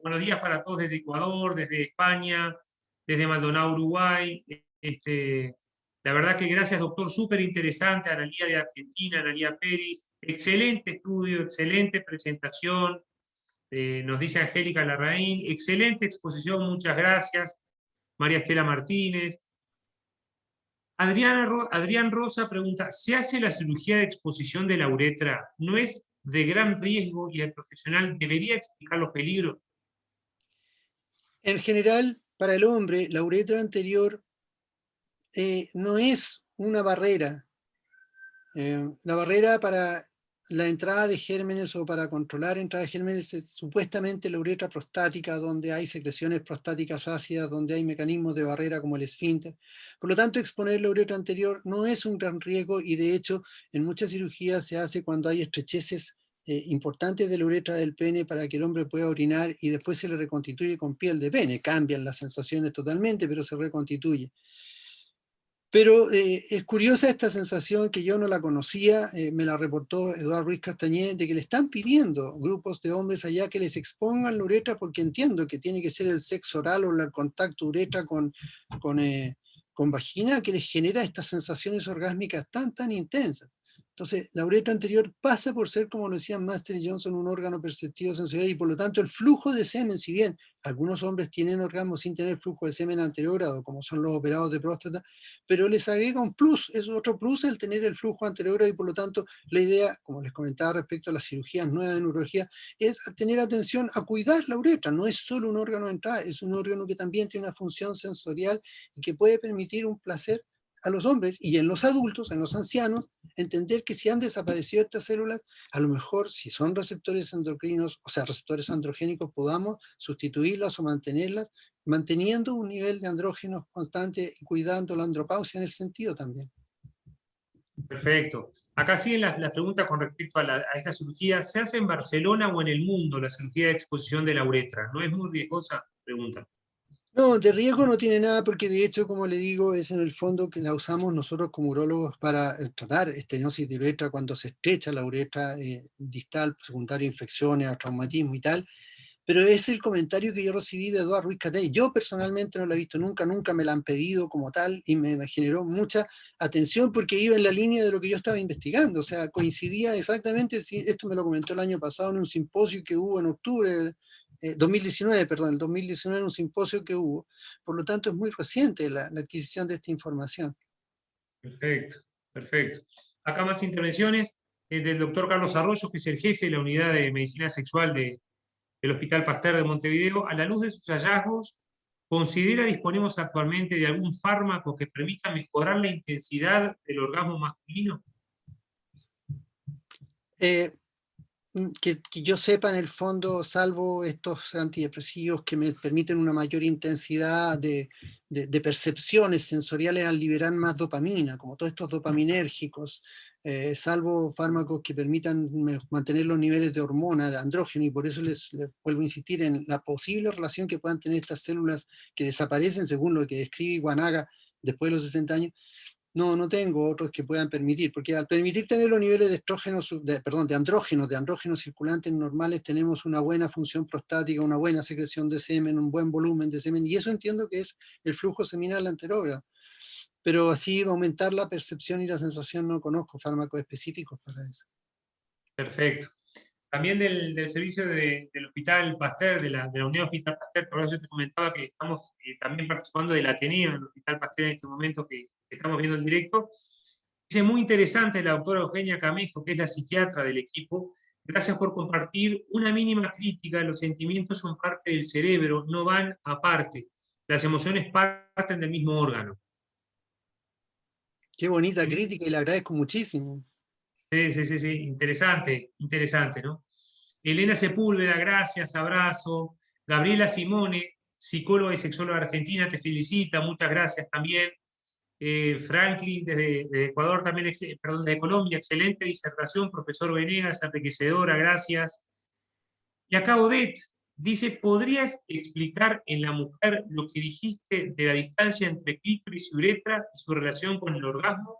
Buenos días para todos desde Ecuador, desde España, desde Maldonado, Uruguay. La verdad que gracias, doctor, súper interesante. Analía de Argentina, Analía Pérez. Excelente estudio, excelente presentación. Nos dice Angélica Larraín. Excelente exposición, muchas gracias. María Estela Martínez. Adrián Rosa pregunta, ¿se hace la cirugía de exposición de la uretra? ¿No es de gran riesgo y el profesional debería explicar los peligros? En general, para el hombre, la uretra anterior no es una barrera. La barrera para la entrada de gérmenes o para controlar entrada de gérmenes es supuestamente la uretra prostática, donde hay secreciones prostáticas ácidas, donde hay mecanismos de barrera como el esfínter. Por lo tanto, exponer la uretra anterior no es un gran riesgo, y de hecho en muchas cirugías se hace cuando hay estrecheces importantes de la uretra del pene para que el hombre pueda orinar, y después se le reconstituye con piel de pene. Cambian las sensaciones totalmente, pero se reconstituye. Pero es curiosa esta sensación que yo no la conocía, me la reportó Eduardo Ruiz Castañé, de que le están pidiendo grupos de hombres allá que les expongan la uretra, porque entiendo que tiene que ser el sexo oral o el contacto uretra con, con vagina que les genera estas sensaciones orgásmicas tan intensas. Entonces, la uretra anterior pasa por ser, como lo decían Master y Johnson, un órgano perceptivo sensorial, y por lo tanto el flujo de semen, si bien algunos hombres tienen orgasmo sin tener flujo de semen anterior grado, como son los operados de próstata, pero les agrega un plus, es otro plus el tener el flujo anterior, y por lo tanto la idea, como les comentaba respecto a las cirugías nuevas de neurología, es tener atención a cuidar la uretra. No es solo un órgano de entrada, es un órgano que también tiene una función sensorial y que puede permitir un placer a los hombres, y en los adultos, en los ancianos, entender que si han desaparecido estas células, a lo mejor si son receptores endocrinos, o sea, receptores androgénicos, podamos sustituirlas o mantenerlas, manteniendo un nivel de andrógenos constante y cuidando la andropausia en ese sentido también. Perfecto. Acá siguen las preguntas con respecto a esta cirugía. ¿Se hace en Barcelona o en el mundo la cirugía de exposición de la uretra? ¿No es muy riesgosa? Pregunta. No, de riesgo no tiene nada, porque de hecho, como le digo, es en el fondo que la usamos nosotros como urólogos para tratar estenosis de uretra cuando se estrecha la uretra distal, secundaria a infecciones, a traumatismo y tal. pero es el comentario que yo recibí de Eduardo Ruiz Catey. Yo personalmente no lo he visto nunca, nunca me la han pedido como tal, y me generó mucha atención porque iba en la línea de lo que yo estaba investigando, o sea, coincidía exactamente, esto me lo comentó el año pasado en un simposio que hubo en octubre, 2019, perdón, el 2019 en un simposio que hubo, por lo tanto es muy reciente la adquisición de esta información. Perfecto, perfecto. Acá más intervenciones del doctor Carlos Arroyo, que es el jefe de la unidad de medicina sexual del Hospital Pasteur de Montevideo. A la luz de sus hallazgos, ¿considera disponemos actualmente de algún fármaco que permita mejorar la intensidad del orgasmo masculino? Que yo sepa, en el fondo, salvo estos antidepresivos que me permiten una mayor intensidad de percepciones sensoriales al liberar más dopamina, como todos estos dopaminérgicos, salvo fármacos que permitan mantener los niveles de hormona, de andrógeno, y por eso les vuelvo a insistir en la posible relación que puedan tener estas células que desaparecen, según lo que describe Iwanaga después de los 60 años. No tengo otros que puedan permitir, porque al permitir tener los niveles de estrógenos, de andrógenos circulantes normales, tenemos una buena función prostática, una buena secreción de semen, un buen volumen de semen, y eso entiendo que es el flujo seminal anterógrado. Pero así aumentar la percepción y la sensación no conozco fármacos específicos para eso. Perfecto. También del servicio del Hospital Pasteur, de la Unidad Hospital Pasteur, por eso te comentaba que estamos también participando del Ateneo en el Hospital Pasteur en este momento que estamos viendo en directo. Dice, muy interesante la doctora Eugenia Camejo, que es la psiquiatra del equipo. Gracias por compartir una mínima crítica. Los sentimientos son parte del cerebro, no van aparte. Las emociones parten del mismo órgano. Qué bonita crítica y le agradezco muchísimo. Sí, interesante, interesante, ¿no? Elena Sepúlveda, gracias, abrazo. Gabriela Simone, psicóloga y sexóloga argentina, te felicita, muchas gracias también. Franklin, desde Ecuador también, perdón, de Colombia, excelente disertación, profesor Venegas, enriquecedora, gracias. Y acá Odette dice, ¿podrías explicar en la mujer lo que dijiste de la distancia entre clítoris y uretra y su relación con el orgasmo?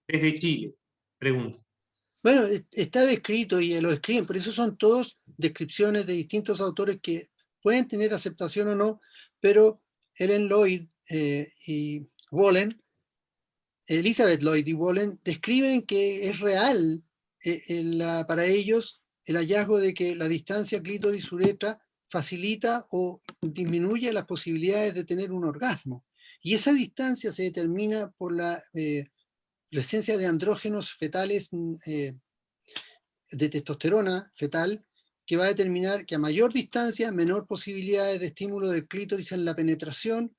Desde Chile, pregunto. Bueno, está descrito y lo escriben, por eso son todas descripciones de distintos autores que pueden tener aceptación o no, pero Ellen Lloyd y Wallen, Elizabeth Lloyd y Wallen, describen que es real para ellos el hallazgo de que la distancia clítoris-uretra facilita o disminuye las posibilidades de tener un orgasmo. Y esa distancia se determina por la presencia de andrógenos fetales de testosterona fetal, que va a determinar que a mayor distancia, menor posibilidades de estímulo del clítoris en la penetración,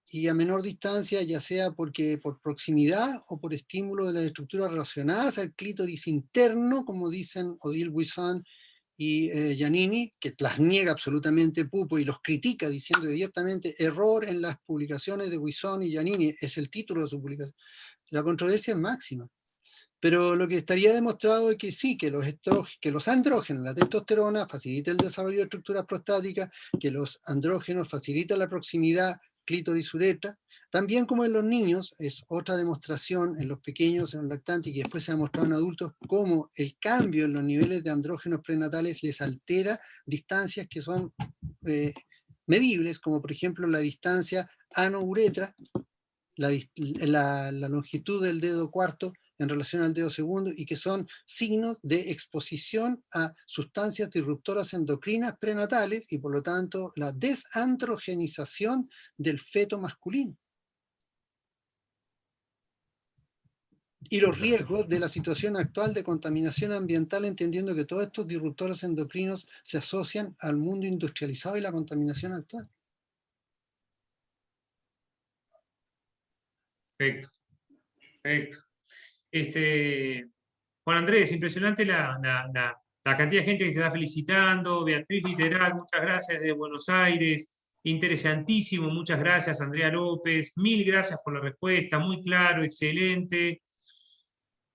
y a menor distancia, ya sea porque por proximidad o por estímulo de las estructuras relacionadas al clítoris interno, como dicen Odile Buisson y Giannini, que las niega absolutamente Pupo y los critica diciendo abiertamente error en las publicaciones de Buisson y Giannini, es el título de su publicación. La controversia es máxima. Pero lo que estaría demostrado es que sí, que los andrógenos, la testosterona, facilita el desarrollo de estructuras prostáticas, que los andrógenos facilitan la proximidad clítoris-uretra. También como en los niños, es otra demostración en los pequeños, en los lactantes, y que después se ha demostrado en adultos, cómo el cambio en los niveles de andrógenos prenatales les altera distancias que son medibles, como por ejemplo la distancia ano-uretra, la longitud del dedo cuarto en relación al dedo segundo, y que son signos de exposición a sustancias disruptoras endocrinas prenatales y por lo tanto la desandrogenización del feto masculino. Y los riesgos de la situación actual de contaminación ambiental, entendiendo que todos estos disruptores endocrinos se asocian al mundo industrializado y la contaminación actual. Perfecto, perfecto. Juan Andrés, impresionante la cantidad de gente que se está felicitando. Beatriz Literal, muchas gracias desde Buenos Aires. Interesantísimo, muchas gracias, Andrea López. Mil gracias por la respuesta, muy claro, excelente.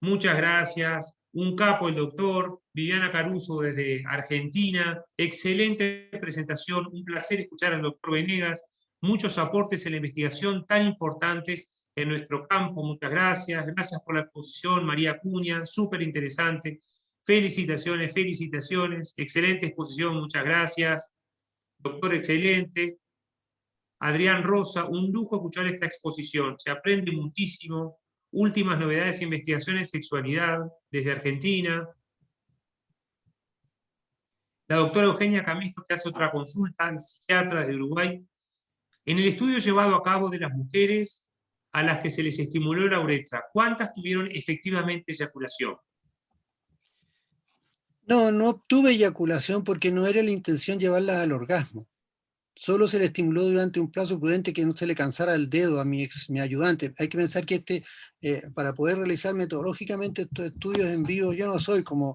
Muchas gracias. Un capo el doctor. Viviana Caruso desde Argentina. Excelente presentación, un placer escuchar al doctor Venegas. Muchos aportes en la investigación tan importantes en nuestro campo, muchas gracias. Gracias por la exposición, María Acuña, súper interesante. Felicitaciones, felicitaciones. Excelente exposición, muchas gracias. doctor excelente. Adrián Rosa, un lujo escuchar esta exposición, se aprende muchísimo, últimas novedades e investigaciones en sexualidad desde Argentina. La doctora Eugenia Camijo, que hace otra consulta, psiquiatra de Uruguay. En el estudio llevado a cabo de las mujeres a las que se les estimuló la uretra, ¿cuántas tuvieron efectivamente eyaculación? No, no obtuve eyaculación porque no era la intención llevarlas al orgasmo. Solo se le estimuló durante un plazo prudente que no se le cansara el dedo a mi ayudante. Hay que pensar que para poder realizar metodológicamente estos estudios en vivo, yo no soy como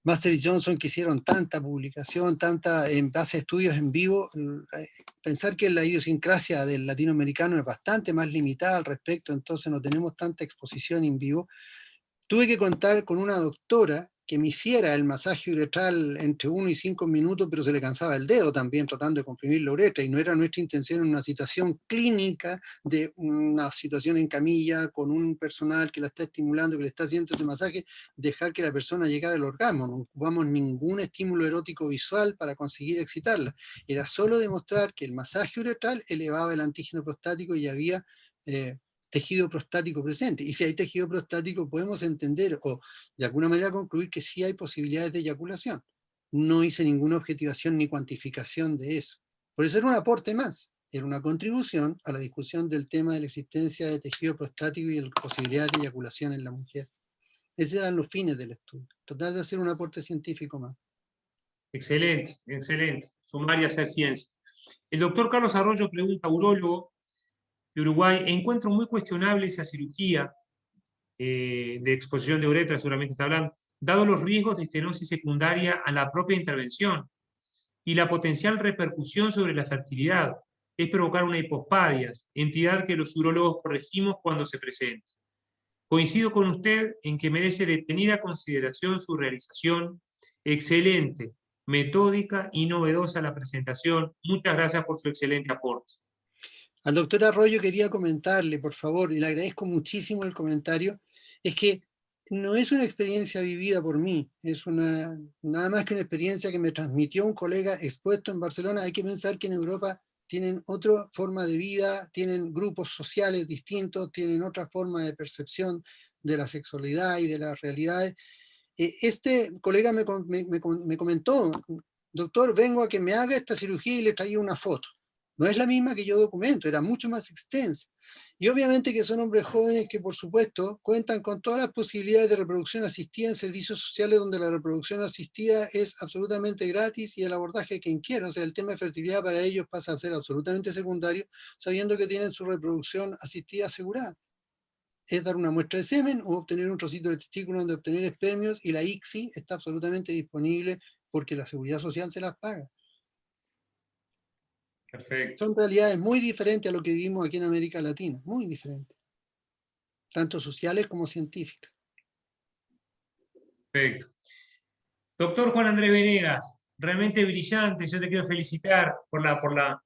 Master y Johnson, que hicieron tanta publicación, en base a estudios en vivo. Pensar que la idiosincrasia del latinoamericano es bastante más limitada al respecto, entonces no tenemos tanta exposición en vivo. Tuve que contar con una doctora que me hiciera el masaje uretral entre 1 y 5 minutos, pero se le cansaba el dedo también tratando de comprimir la uretra, y no era nuestra intención en una situación clínica, de una situación en camilla, con un personal que la está estimulando, que le está haciendo este masaje, dejar que la persona llegara al orgasmo. No ocupamos ningún estímulo erótico visual para conseguir excitarla. Era solo demostrar que el masaje uretral elevaba el antígeno prostático y había tejido prostático presente. Y si hay tejido prostático, podemos entender o de alguna manera concluir que sí hay posibilidades de eyaculación. No hice ninguna objetivación ni cuantificación de eso. Por eso era un aporte más, era una contribución a la discusión del tema de la existencia de tejido prostático y la posibilidad de eyaculación en la mujer. Esos eran los fines del estudio, tratar de hacer un aporte científico más. Excelente, excelente. Sumar y hacer ciencia. El doctor Carlos Arroyo pregunta, urólogo de Uruguay, encuentro muy cuestionable esa cirugía de exposición de uretra, seguramente está hablando, dado los riesgos de estenosis secundaria a la propia intervención y la potencial repercusión sobre la fertilidad, es provocar una hipospadias, entidad que los urólogos corregimos cuando se presente. Coincido con usted en que merece detenida consideración su realización. Excelente, metódica y novedosa la presentación. Muchas gracias por su excelente aporte. Al doctor Arroyo quería comentarle, por favor, y le agradezco muchísimo el comentario, es que no es una experiencia vivida por mí, es nada más que una experiencia que me transmitió un colega expuesto en Barcelona. Hay que pensar que en Europa tienen otra forma de vida, tienen grupos sociales distintos, tienen otra forma de percepción de la sexualidad y de las realidades. Este colega me comentó, doctor, vengo a que me haga esta cirugía y le traía una foto. No es la misma que yo documento, era mucho más extensa. Y obviamente que son hombres jóvenes que, por supuesto, cuentan con todas las posibilidades de reproducción asistida en servicios sociales donde la reproducción asistida es absolutamente gratis y el abordaje de quien quiera. O sea, el tema de fertilidad para ellos pasa a ser absolutamente secundario, sabiendo que tienen su reproducción asistida asegurada. Es dar una muestra de semen o obtener un trocito de testículo donde obtener espermios, y la ICSI está absolutamente disponible porque la seguridad social se las paga. Perfecto. Son realidades muy diferentes a lo que vivimos aquí en América Latina, muy diferentes, tanto sociales como científicas. Perfecto. Doctor Juan Andrés Venegas, realmente brillante. Yo te quiero felicitar por la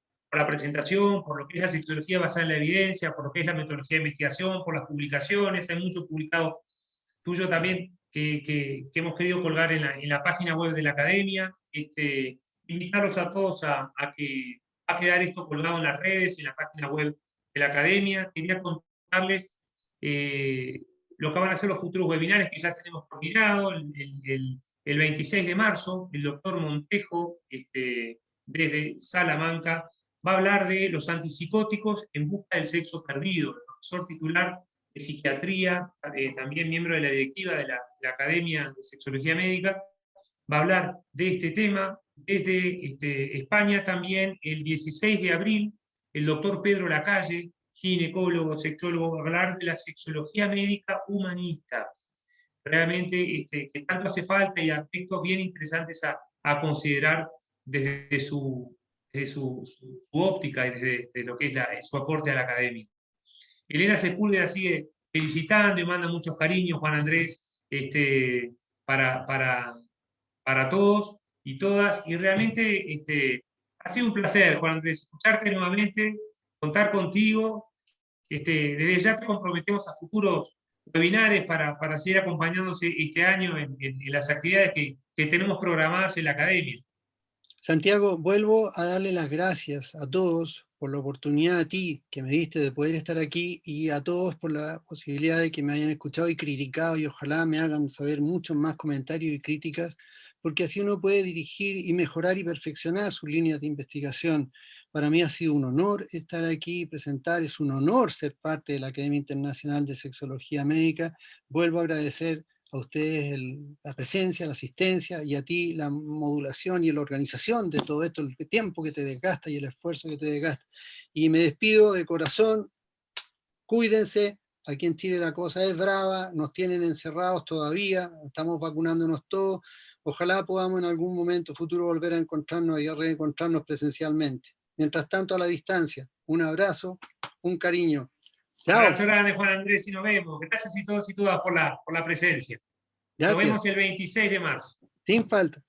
presentación, por lo que es la sexología basada en la evidencia, por lo que es la metodología de investigación, por las publicaciones. Hay mucho publicado tuyo también que hemos querido colgar en la página web de la academia. Invitarlos a todos a que va a quedar esto colgado en las redes, en la página web de la academia. Quería contarles lo que van a ser los futuros webinars que ya tenemos coordinado. El 26 de marzo, el doctor Montejo, desde Salamanca, va a hablar de los antipsicóticos en busca del sexo perdido. El profesor titular de psiquiatría, también miembro de la directiva de la Academia de Sexología Médica, va a hablar de este tema. Desde España también, el 16 de abril, el doctor Pedro Lacalle, ginecólogo, sexólogo, va a hablar de la sexología médica humanista. Realmente que tanto hace falta y aspectos bien interesantes a considerar desde su óptica y desde lo que es su aporte a la academia. Elena Sepúlveda sigue felicitando y manda muchos cariños, Juan Andrés, para todos y todas. Y realmente ha sido un placer, Juan Andrés, escucharte nuevamente, contar contigo. Desde ya te comprometemos a futuros webinares para seguir acompañándose este año en las actividades que tenemos programadas en la academia. Santiago, vuelvo a darle las gracias a todos por la oportunidad a ti que me diste de poder estar aquí y a todos por la posibilidad de que me hayan escuchado y criticado y ojalá me hagan saber muchos más comentarios y críticas, porque así uno puede dirigir y mejorar y perfeccionar sus líneas de investigación. Para mí ha sido un honor estar aquí y presentar, es un honor ser parte de la Academia Internacional de Sexología Médica. Vuelvo a agradecer a ustedes la presencia, la asistencia y a ti la modulación y la organización de todo esto, el tiempo que te desgasta y el esfuerzo que te desgasta. Y me despido de corazón, cuídense, aquí en Chile la cosa es brava, nos tienen encerrados todavía, estamos vacunándonos todos, ojalá podamos en algún momento futuro volver a encontrarnos y a reencontrarnos presencialmente. Mientras tanto, a la distancia, un abrazo, un cariño. Chao. Abrazo grande, Juan Andrés, y nos vemos. Gracias y todos y todas por la presencia. Nos Gracias. vemos el 26 de marzo. Sin falta.